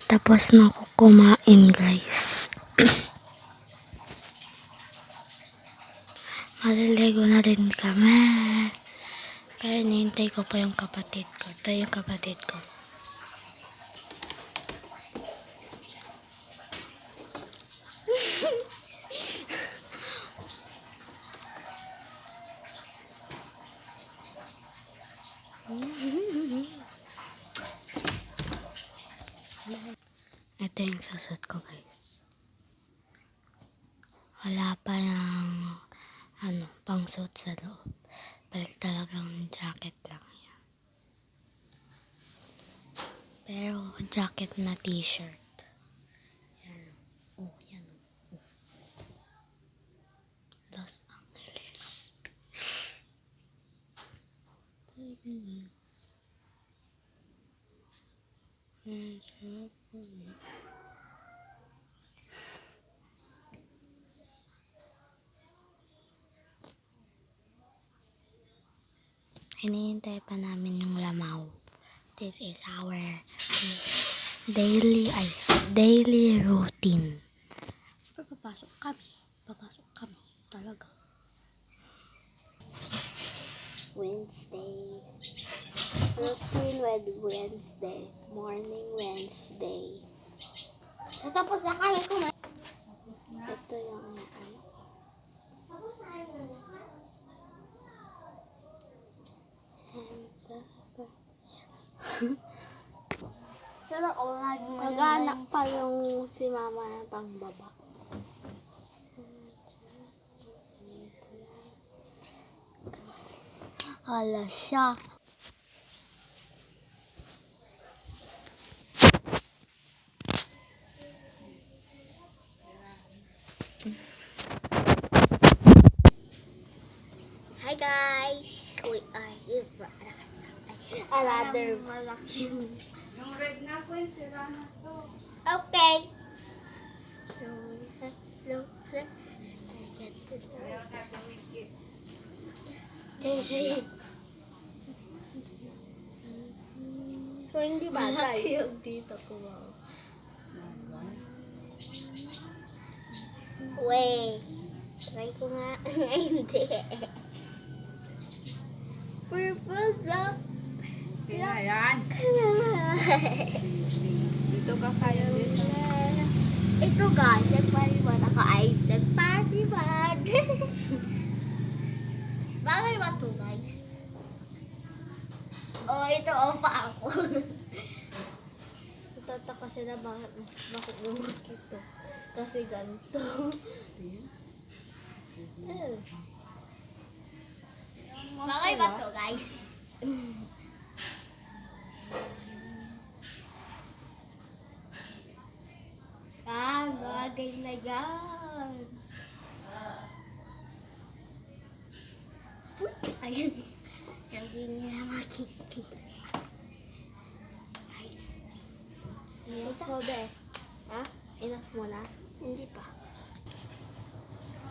Tapos na ako kumain, guys. Maliligo na rin kami. Pero nihintay ko pa yung kapatid ko. Ito yung kapatid ko. Ito yung susot ko, guys. Wala pa yung pang suit sa loob. Balik talagang jacket lang yan. Pero jacket na t-shirt. Yan. Oh, yan. Oh. Los Angeles. Hinihintay pa namin yung lamaw. This is our daily routine. Papasok kami. Talaga. Wednesday. Routine with Wednesday. Morning Wednesday. So, tapos na kami kumain. Ito yung Nag-anak pa yung si mama na pangbaba. Hala siya. Hi guys! We are here for another malaki. Yung red na po yung sira na to. Okay. Ayaw na tumikit. So, hindi bagay. Malaki yung dito ko. Wait. Try ko nga. Hindi. Purple lock. Kaya yan. Dito ka kaya dito. Ito guys, nagpariban naka-item pariban. Bagay ba ito guys? Oh, ito pa ako. Tataka sila bakit lumot ito. Kasi ganito. Bagay ba ito guys? Bagay na yan. Ayun. Hindi niya makikita. Enough mo be? Ha? Enough mo na? Hindi pa.